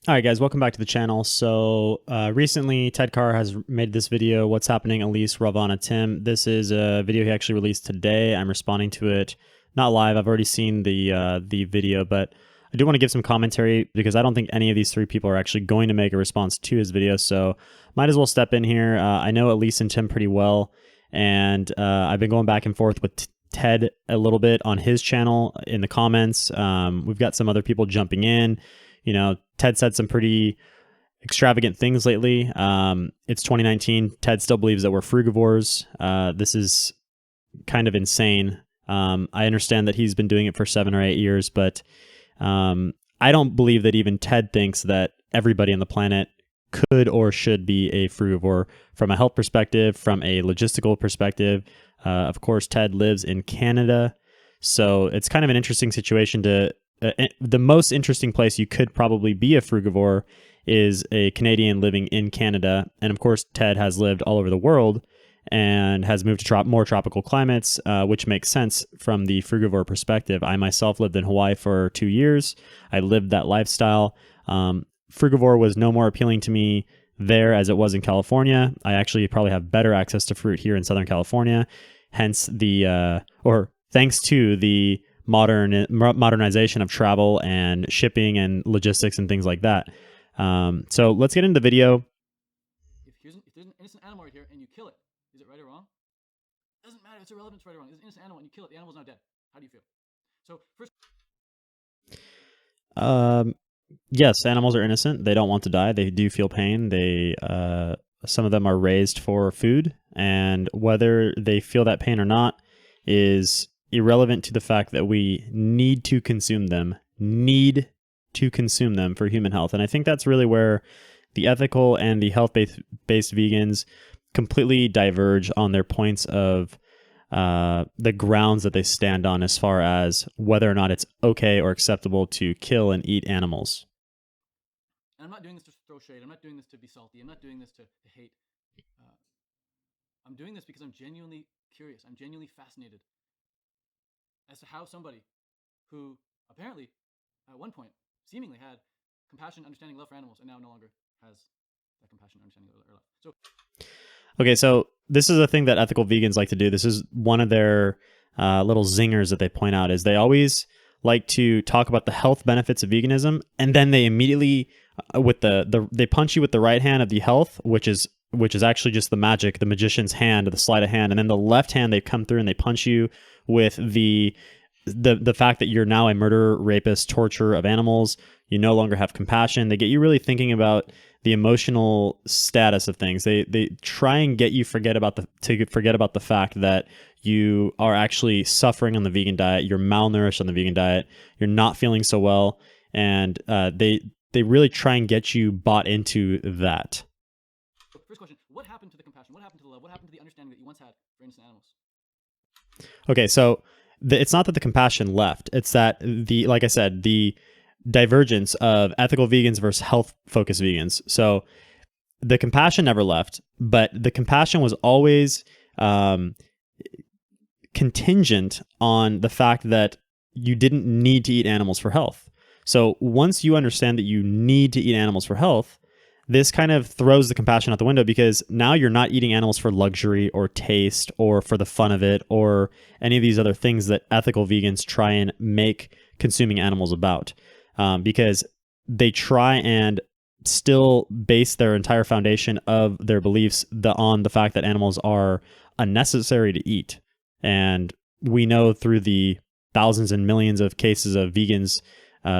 All right, guys, welcome back to the channel. So recently, Ted Carr has made this video, What's Happening, Elise, Ravana, Tim. This is a video he actually released today. I'm responding to it, not live. I've already seen the video, but I do want to give some commentary because I don't think any of these three people are actually going to make a response to his video, so might as well step in here. I know Elise and Tim pretty well, and I've been going back and forth with Ted a little bit on his channel in the comments. We've got some other people jumping in. You know, Ted said some pretty extravagant things lately. It's 2019. Ted still believes that we're frugivores. This is kind of insane. I understand that he's been doing it for 7 or 8 years, but I don't believe that even Ted thinks that everybody on the planet could or should be a frugivore from a health perspective, from a logistical perspective. Of course, Ted lives in Canada, so it's kind of an interesting situation to... the most interesting place you could probably be a frugivore is a Canadian living in Canada. And of course, Ted has lived all over the world and has moved to more tropical climates, which makes sense from the frugivore perspective. I myself lived in Hawaii for 2 years. I lived that lifestyle. Frugivore was no more appealing to me there as it was in California. I actually probably have better access to fruit here in Southern California. Hence thanks to the modernization of travel and shipping and logistics and things like that. So let's get into the video. If there's an innocent animal right here and you kill it, is it right or wrong? It doesn't matter. It's irrelevant. It's right or wrong. There's an innocent animal and you kill it. The animal's not dead. How do you feel? So first, yes, animals are innocent. They don't want to die. They do feel pain. Some of them are raised for food, and whether they feel that pain or not is irrelevant to the fact that we need to consume them for human health. And I think that's really where the ethical and the health-based vegans completely diverge on their points of the grounds that they stand on as far as whether or not it's okay or acceptable to kill and eat animals. and I'm not doing this to throw shade. I'm not doing this to be salty. I'm not doing this to hate. I'm doing this because I'm genuinely curious. I'm genuinely fascinated as to how somebody who apparently at one point seemingly had compassion, understanding, love for animals, and now no longer has that compassion, understanding, or love. So, okay, so this is a thing that ethical vegans like to do. This is one of their little zingers that they point out, is they always like to talk about the health benefits of veganism, and then they immediately they punch you with the right hand of the health, which is actually just the magic, the magician's hand, the sleight of hand, and then the left hand they come through and they punch you with the fact that you're now a murderer, rapist, torturer of animals. You no longer have compassion. They get you really thinking about the emotional status of things. They try and get you to forget about the fact that you are actually suffering on the vegan diet. You're malnourished on the vegan diet. You're not feeling so well, and they really try and get you bought into that. first question: what happened to the compassion? What happened to the love? What happened to the understanding that you once had for innocent animals? Okay, so it's not that the compassion left. It's that like I said, the divergence of ethical vegans versus health-focused vegans. So the compassion never left, but the compassion was always contingent on the fact that you didn't need to eat animals for health. So once you understand that you need to eat animals for health, this kind of throws the compassion out the window, because now you're not eating animals for luxury or taste or for the fun of it or any of these other things that ethical vegans try and make consuming animals about, because they try and still base their entire foundation of their beliefs on the fact that animals are unnecessary to eat. And we know through the thousands and millions of cases of vegans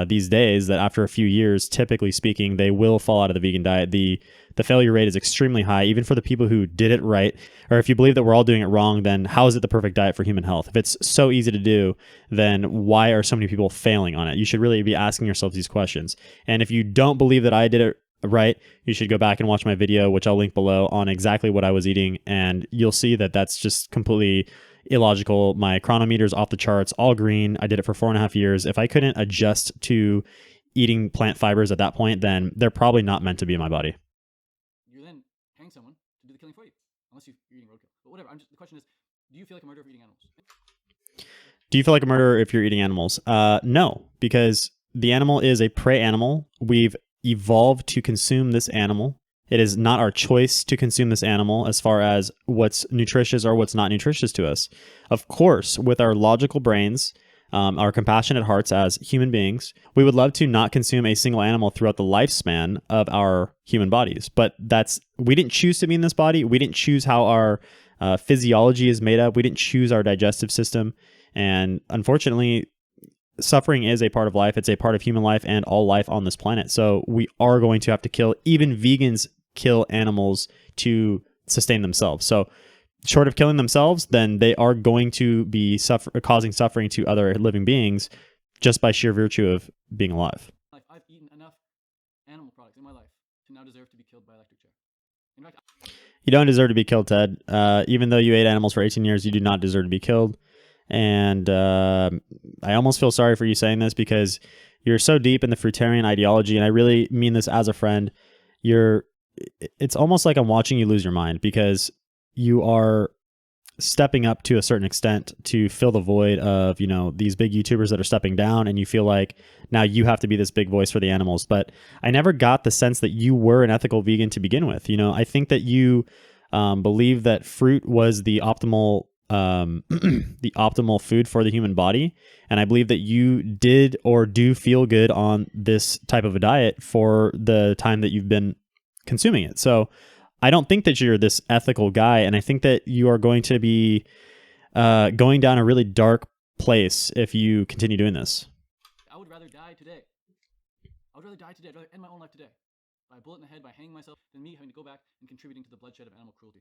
these days that after a few years, typically speaking, they will fall out of the vegan diet. The failure rate is extremely high, even for the people who did it right. Or if you believe that we're all doing it wrong, then how is it the perfect diet for human health? If it's so easy to do, then why are so many people failing on it? You should really be asking yourself these questions. And if you don't believe that I did it right, you should go back and watch my video, which I'll link below, on exactly what I was eating, and you'll see that that's just completely illogical. My chronometer's off the charts, all green. I did it for 4.5 years. If I couldn't adjust to eating plant fibers at that point, then they're probably not meant to be in my body. You then hang someone to do the killing for you, unless you're eating roadkill. But whatever. The question is, do you feel like a murderer for eating animals? Do you feel like a murderer if you're eating animals? No, because the animal is a prey animal. We've evolved to consume this animal. It is not our choice to consume this animal as far as what's nutritious or what's not nutritious to us. Of course, with our logical brains, our compassionate hearts as human beings, we would love to not consume a single animal throughout the lifespan of our human bodies. But we didn't choose to be in this body. We didn't choose how our physiology is made up. We didn't choose our digestive system. And unfortunately, suffering is a part of life. It's a part of human life and all life on this planet. So we are going to have to kill. Even vegans kill animals to sustain themselves. So short of killing themselves, then they are going to be causing suffering to other living beings just by sheer virtue of being alive. I've eaten enough animal products in my life to now deserve to be killed by electric chair. In fact, you don't deserve to be killed, Ted. Even though you ate animals for 18 years, you do not deserve to be killed. And I almost feel sorry for you saying this because you're so deep in the fruitarian ideology, and I really mean this as a friend. It's almost like I'm watching you lose your mind because you are stepping up to a certain extent to fill the void of, these big YouTubers that are stepping down, and you feel like now you have to be this big voice for the animals. But I never got the sense that you were an ethical vegan to begin with. I think that you believe that fruit was the optimal the optimal food for the human body. And I believe that you did or do feel good on this type of a diet for the time that you've been consuming it. So I don't think that you're this ethical guy. And I think that you are going to be going down a really dark place if you continue doing this. I would rather die today. I'd rather end my own life today by a bullet in the head, by hanging myself, than me having to go back and contributing to the bloodshed of animal cruelty.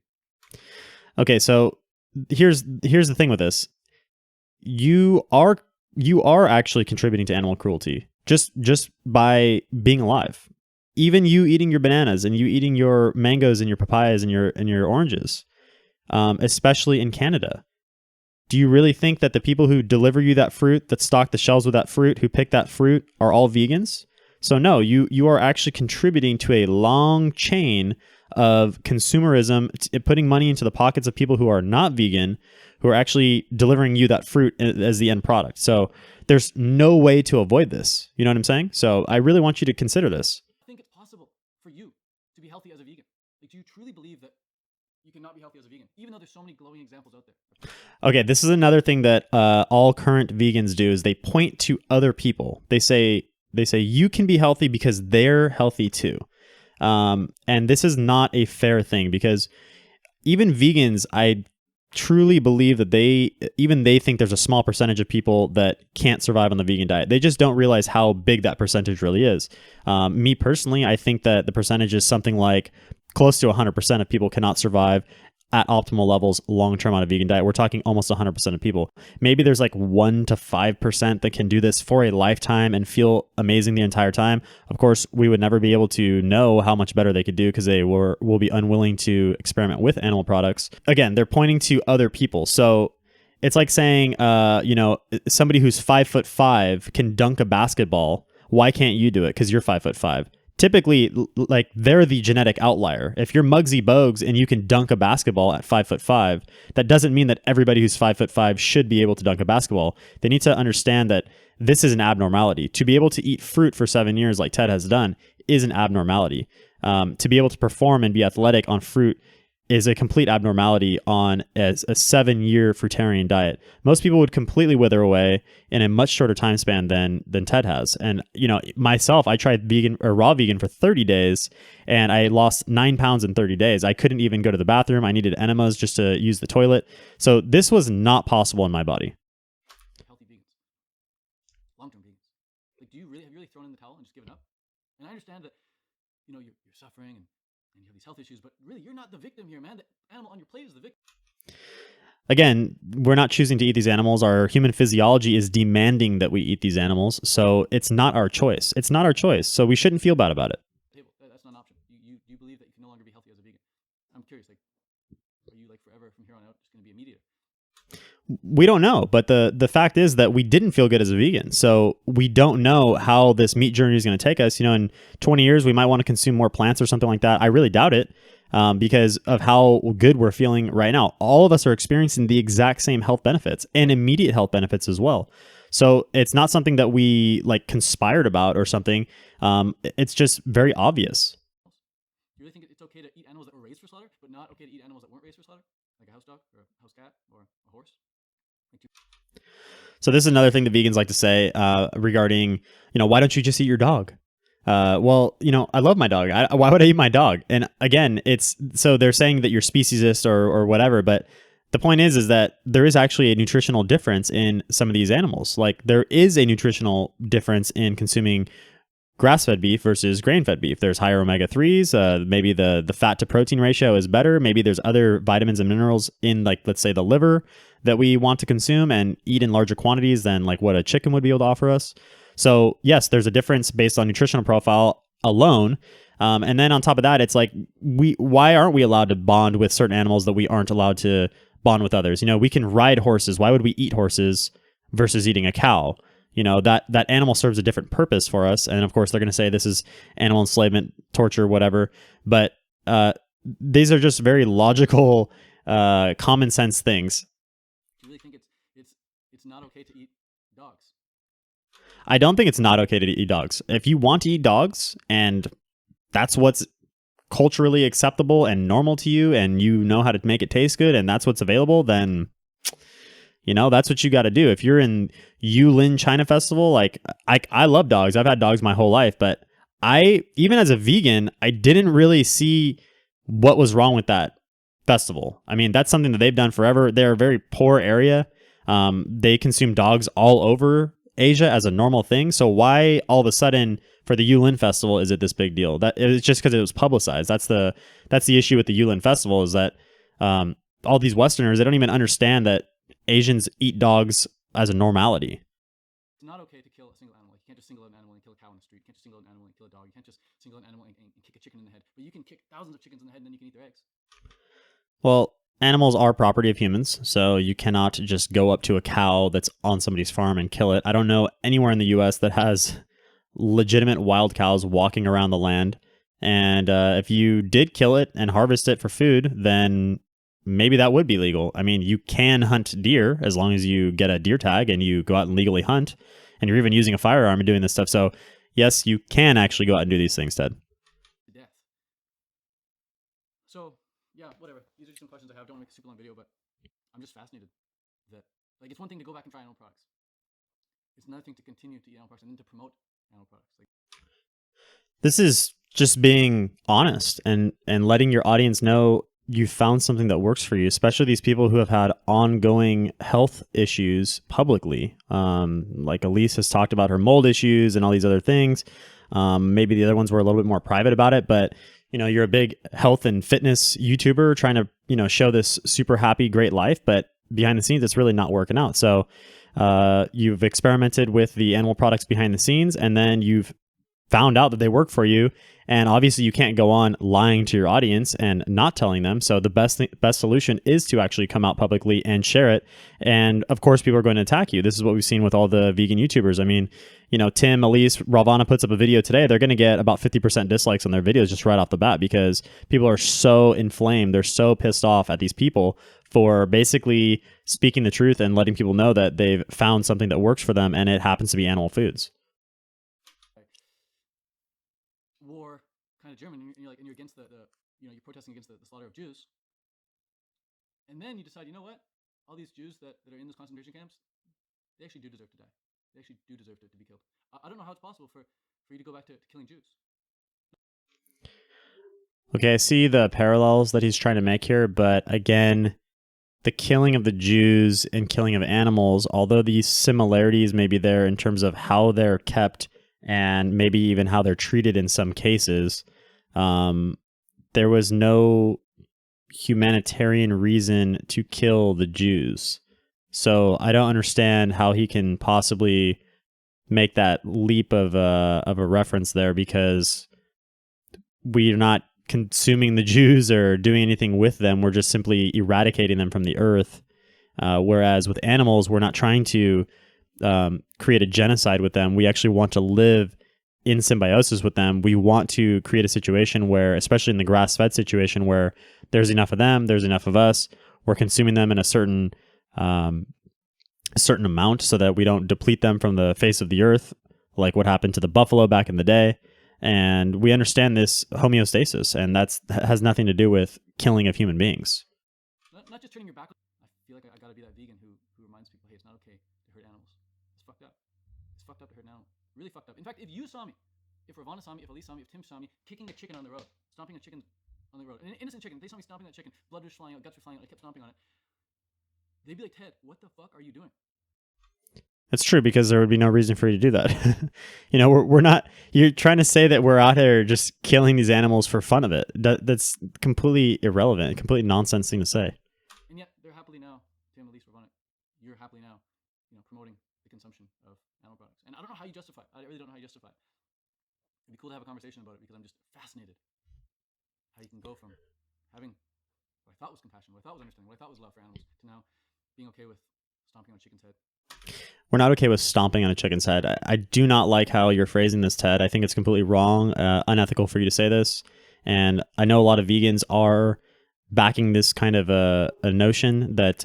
Okay, so here's the thing with this. You are actually contributing to animal cruelty just by being alive. Even you eating your bananas and you eating your mangoes and your papayas and your oranges, especially in Canada. Do you really think that the people who deliver you that fruit, that stock the shelves with that fruit, who pick that fruit, are all vegans? So no, you are actually contributing to a long chain of consumerism, putting money into the pockets of people who are not vegan, who are actually delivering you that fruit as the end product. So there's no way to avoid this. You know what I'm saying? So I really want you to consider this. I think it's possible for you to be healthy as a vegan. Like, do you truly believe that you cannot be healthy as a vegan, even though there's so many glowing examples out there? Okay, this is another thing that all current vegans do is they point to other people. They say you can be healthy because they're healthy too. And this is not a fair thing because even vegans, I truly believe that they think there's a small percentage of people that can't survive on the vegan diet. They just don't realize how big that percentage really is. Me personally, I think that the percentage is something like close to 100% of people cannot survive at optimal levels long-term on a vegan diet. We're talking almost 100% of people. Maybe there's like 1 to 5% that can do this for a lifetime and feel amazing the entire time. Of course, we would never be able to know how much better they could do because they will be unwilling to experiment with animal products. Again, they're pointing to other people. So it's like saying, somebody who's 5'5" can dunk a basketball. Why can't you do it? Because you're 5'5". Typically, like, they're the genetic outlier. If you're Muggsy Bogues and you can dunk a basketball at 5'5", that doesn't mean that everybody who's 5'5" should be able to dunk a basketball. They need to understand that this is an abnormality. To be able to eat fruit for 7 years, like Ted has done, is an abnormality. To be able to perform and be athletic on fruit is a complete abnormality on as a 7-year fruitarian diet. Most people would completely wither away in a much shorter time span than Ted has. And, myself, I tried vegan or raw vegan for 30 days and I lost 9 pounds in 30 days. I couldn't even go to the bathroom. I needed enemas just to use the toilet. So this was not possible in my body. Healthy vegans, long-term vegans. Like, have you really thrown in the towel and just given up? And I understand that, you're suffering and you have these health issues, but really, you're not the victim here, man. The animal on your plate is the victim. Again, we're not choosing to eat these animals. Our human physiology is demanding that we eat these animals. So it's not our choice. It's not our choice. So we shouldn't feel bad about it. That's not an option. You believe that you can no longer be healthy as a vegan. I'm curious, like, are you, like, forever from here on out just going to be a meat eater? We don't know, but the fact is that we didn't feel good as a vegan. So we don't know how this meat journey is going to take us. In 20 years, we might want to consume more plants or something like that. I really doubt it because of how good we're feeling right now. All of us are experiencing the exact same health benefits and immediate health benefits as well. So it's not something that we like conspired about or something. It's just very obvious. Do you really think it's okay to eat animals that were raised for slaughter, but not okay to eat animals that weren't raised for slaughter, like a house dog or a house cat or a horse? So this is another thing that vegans like to say regarding, why don't you just eat your dog? Well, I love my dog. Why would I eat my dog? And again, so they're saying that you're speciesist or whatever, but the point is that there is actually a nutritional difference in some of these animals. Like there is a nutritional difference in consuming grass-fed beef versus grain-fed beef. There's higher omega-3s. Maybe the fat to protein ratio is better. Maybe there's other vitamins and minerals in, like, let's say the liver that we want to consume and eat in larger quantities than like what a chicken would be able to offer us. So yes, there's a difference based on nutritional profile alone. And then on top of that, it's like, why aren't we allowed to bond with certain animals that we aren't allowed to bond with others? We can ride horses. Why would we eat horses versus eating a cow? That animal serves a different purpose for us. And of course, they're going to say this is animal enslavement, torture, whatever. But these are just very logical, common sense things. Do you really think it's not okay to eat dogs? I don't think it's not okay to eat dogs. If you want to eat dogs and that's what's culturally acceptable and normal to you and you know how to make it taste good and that's what's available, then that's what you got to do. If you're in Yulin China Festival, like I love dogs. I've had dogs my whole life, but even as a vegan, I didn't really see what was wrong with that festival. I mean, that's something that they've done forever. They're a very poor area. They consume dogs all over Asia as a normal thing. So why all of a sudden for the Yulin Festival is it this big deal? That it's just because it was publicized. That's the issue with the Yulin Festival is that all these Westerners, they don't even understand that Asians eat dogs as a normality. It's not okay to kill a single animal. You can't just single an animal and kill a cow in the street. You can't just single an animal and kill a dog. You can't just single an animal and kick a chicken in the head. But you can kick thousands of chickens in the head and then you can eat their eggs. Well, animals are property of humans, so you cannot just go up to a cow that's on somebody's farm and kill it. I don't know anywhere in the U.S. that has legitimate wild cows walking around the land. And if you did kill it and harvest it for food, then maybe that would be legal. I mean, you can hunt deer as long as you get a deer tag and you go out and legally hunt, and you're even using a firearm and doing this stuff. So yes, you can actually go out and do these things, Ted. Death. So yeah, whatever. These are just some questions I have. Don't make a super long video, but I'm just fascinated that like it's one thing to go back and try animal products. It's another thing to continue to eat animal products and then to promote animal products. Like this is just being honest and letting your audience know you found something that works for you, especially these people who have had ongoing health issues publicly. Like Elise has talked about her mold issues and all these other things. Maybe the other ones were a little bit more private about it, but you're a big health and fitness YouTuber trying to, show this super happy, great life, but behind the scenes, it's really not working out. So you've experimented with the animal products behind the scenes, and then you've found out that they work for you. And obviously you can't go on lying to your audience and not telling them. So the best solution is to actually come out publicly and share it. And of course, people are going to attack you. This is what we've seen with all the vegan YouTubers. I mean, Tim, Elise, Ravana puts up a video today. They're going to get about 50% dislikes on their videos just right off the bat because people are so inflamed. They're so pissed off at these people for basically speaking the truth and letting people know that they've found something that works for them, and it happens to be animal foods. war kind of German, and you're against you're protesting against the slaughter of Jews, and then you decide, what, all these Jews that are in those concentration camps, they actually do deserve to die. They actually do deserve to be killed. I don't know how it's possible for you to go back to killing Jews. Okay, I see the parallels that he's trying to make here, but again, the killing of the Jews and killing of animals, although these similarities may be there in terms of how they're kept and maybe even how they're treated in some cases, there was no humanitarian reason to kill the Jews. So I don't understand how he can possibly make that leap of a reference there, because we're not consuming the Jews or doing anything with them. We're just simply eradicating them from the earth. Whereas with animals, we're not trying to create a genocide with them. We actually want to live in symbiosis with them. We want to create a situation where, especially in the grass-fed situation, where there's enough of them, there's enough of us. We're consuming them in a certain a certain amount so that we don't deplete them from the face of the earth, like what happened to the buffalo back in the day. And we understand this homeostasis, and that has nothing to do with killing of human beings. Not just turning your back. I feel like I gotta be that vegan who reminds people, hey, it's not okay to hurt animals. It's fucked up. It's fucked up to hurt an animal. Really fucked up. In fact, if you saw me, if Ravana saw me, if Elise saw me, if Tim saw me kicking a chicken on the road, stomping a chicken on the road, an innocent chicken, they saw me stomping that chicken, blood was flying out, guts were flying out, I kept stomping on it. They'd be like, Ted, what the fuck are you doing? It's true, because there would be no reason for you to do that. You know, we're not, you're trying to say that we're out here just killing these animals for fun of it. That's completely irrelevant, completely nonsense thing to say. And yet they're happily now, Tim, Elise, Ravana, you're happily now, promoting the consumption of animal products. And I don't know how you justify it. I really don't know how you justify it. It'd be cool to have a conversation about it, because I'm just fascinated how you can go from having what I thought was compassion, what I thought was understanding, what I thought was love for animals, to now being okay with stomping on a chicken's head. We're not okay with stomping on a chicken's head. I do not like how you're phrasing this, Ted. I think it's completely wrong, unethical for you to say this. And I know a lot of vegans are backing this kind of a notion that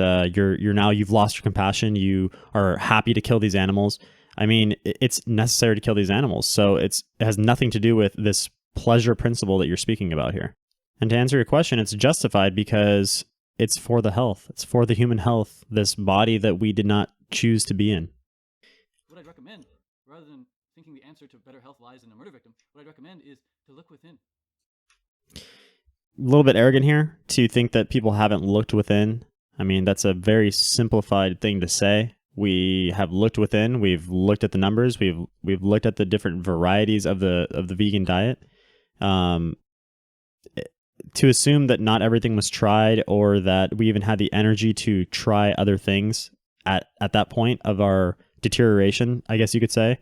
you've lost your compassion. You are happy to kill these animals. I mean, it's necessary to kill these animals. So it has nothing to do with this pleasure principle that you're speaking about here. And to answer your question, it's justified because it's for the health. It's for the human health, this body that we did not choose to be in. What I'd recommend, rather than thinking the answer to better health lies in a murder victim, what I'd recommend is to look within. A little bit arrogant here to think that people haven't looked within. I mean, that's a very simplified thing to say. We have looked within. We've looked at the numbers. We've looked at the different varieties of the vegan diet. To assume that not everything was tried, or that we even had the energy to try other things at that point of our deterioration, I guess you could say,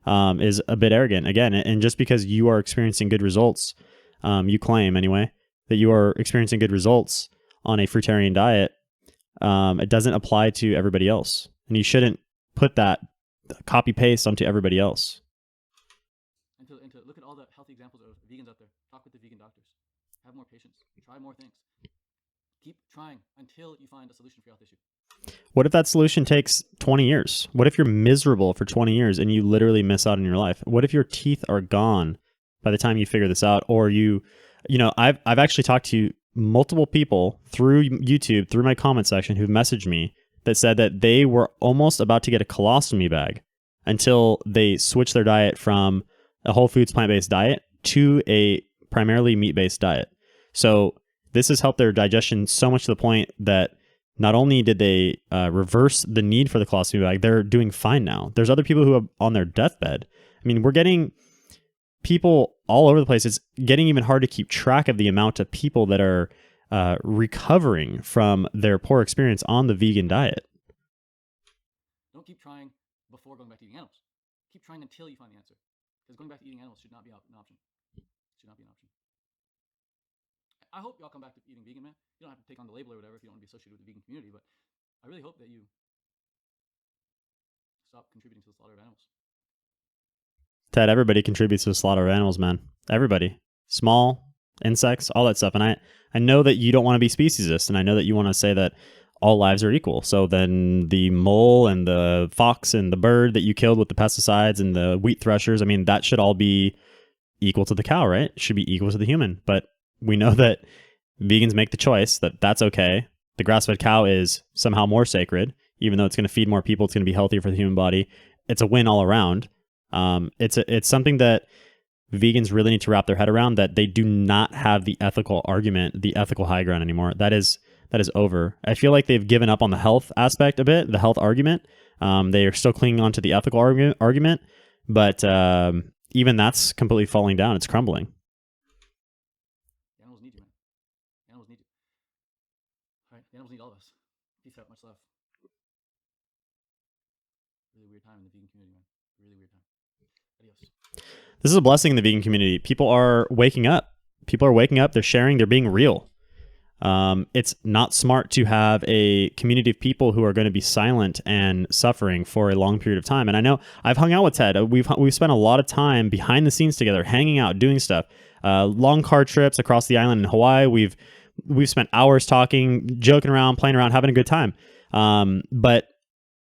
is a bit arrogant. Again, and just because you are experiencing good results, you claim anyway, that you are experiencing good results on a fruitarian diet, it doesn't apply to everybody else. And you shouldn't put that copy-paste onto everybody else. And to look at all the healthy examples of vegans out there. Talk with the vegan doctors. Have more patience. Try more things. Keep trying until you find a solution for your health issue. What if that solution takes 20 years? What if you're miserable for 20 years and you literally miss out on your life? What if your teeth are gone by the time you figure this out? Or I've actually talked to multiple people through YouTube, through my comment section, who've messaged me that said that they were almost about to get a colostomy bag until they switched their diet from a whole foods plant-based diet to a primarily meat-based diet. So this has helped their digestion so much to the point that not only did they reverse the need for the colostomy bag, they're doing fine now. There's other people who are on their deathbed. I mean, we're getting people all over the place. It's getting even hard to keep track of the amount of people that are recovering from their poor experience on the vegan diet. Don't keep trying before going back to eating animals. Keep trying until you find the answer. Because going back to eating animals should not be an option. Should not be an option. I hope y'all come back to eating vegan, man. You don't have to take on the label or whatever if you don't want to be associated with the vegan community, but I really hope that you stop contributing to the slaughter of animals. Ted, everybody contributes to the slaughter of animals, man. Everybody. Small, insects, all that stuff. And I know that you don't want to be speciesist, and I know that you want to say that all lives are equal. So then the mole and the fox and the bird that you killed with the pesticides and the wheat threshers, I mean, that should all be equal to the cow, right? It should be equal to the human. But we know that vegans make the choice that that's okay. The grass-fed cow is somehow more sacred, even though it's going to feed more people, it's going to be healthier for the human body. It's a win all around. It's something that vegans really need to wrap their head around, that they do not have the ethical argument, the ethical high ground anymore. That is over. I feel like they've given up on the health aspect a bit, the health argument. They are still clinging on to the ethical argument, but even that's completely falling down. It's crumbling. The animals need you, man. The animals need you. All right, the animals need all of us. Peace out. Much love. Really weird time in the vegan community, man. Really weird time. Adios. This is a blessing in the vegan community. People are waking up. They're sharing. They're being real. It's not smart to have a community of people who are going to be silent and suffering for a long period of time. And I know I've hung out with Ted. We've spent a lot of time behind the scenes together, hanging out, doing stuff. Long car trips across the island in Hawaii. We've spent hours talking, joking around, playing around, having a good time. But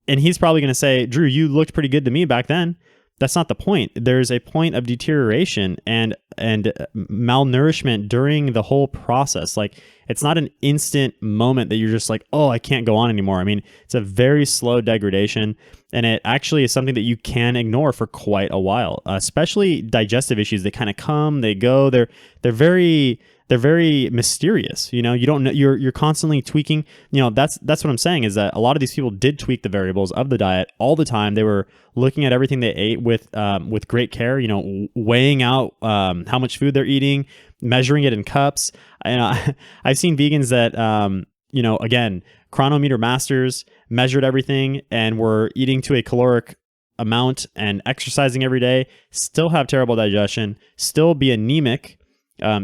And he's probably going to say, Drew, you looked pretty good to me back then. That's not the point. There's a point of deterioration and malnourishment during the whole process. Like, it's not an instant moment that you're just like, oh, I can't go on anymore. I mean, it's a very slow degradation, and it actually is something that you can ignore for quite a while. Especially digestive issues, they kind of come, they go. They're very mysterious. You know, you don't know, you're constantly tweaking. You know, that's what I'm saying, is that a lot of these people did tweak the variables of the diet all the time. They were looking at everything they ate with great care, you know, weighing out how much food they're eating, measuring it in cups. I've seen vegans that, you know, again, chronometer masters, measured everything, and were eating to a caloric amount and exercising every day, still have terrible digestion, still be anemic,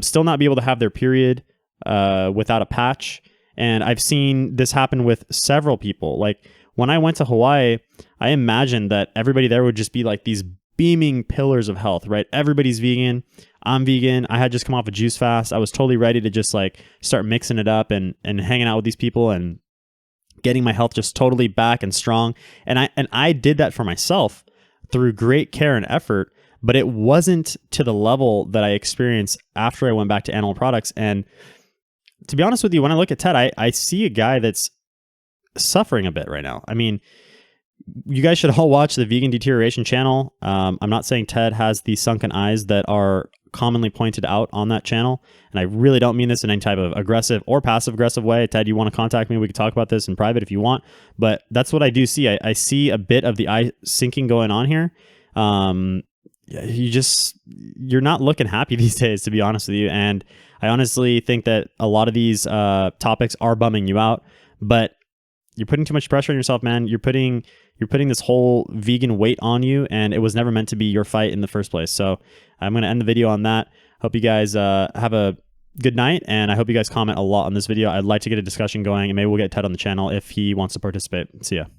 still not be able to have their period without a patch. And I've seen this happen with several people. Like, when I went to Hawaii, I imagined that everybody there would just be like these beaming pillars of health, right? Everybody's vegan. I'm vegan. I had just come off a juice fast. I was totally ready to just like start mixing it up and hanging out with these people and getting my health just totally back and strong. And I did that for myself through great care and effort, but it wasn't to the level that I experienced after I went back to animal products. And to be honest with you, when I look at Ted, I see a guy that's suffering a bit right now. I mean, you guys should all watch the Vegan Deterioration channel. I'm not saying Ted has the sunken eyes that are commonly pointed out on that channel, and I really don't mean this in any type of aggressive or passive aggressive way. Ted, you want to contact me, we can talk about this in private if you want, but that's what I do see. I see a bit of the eye sinking going on here. You're not looking happy these days, to be honest with you, and I honestly think that a lot of these topics are bumming you out, but you're putting too much pressure on yourself, man. You're putting this whole vegan weight on you, and it was never meant to be your fight in the first place. So I'm going to end the video on that. Hope you guys have a good night, and I hope you guys comment a lot on this video. I'd like to get a discussion going, and maybe we'll get Ted on the channel if he wants to participate. See ya.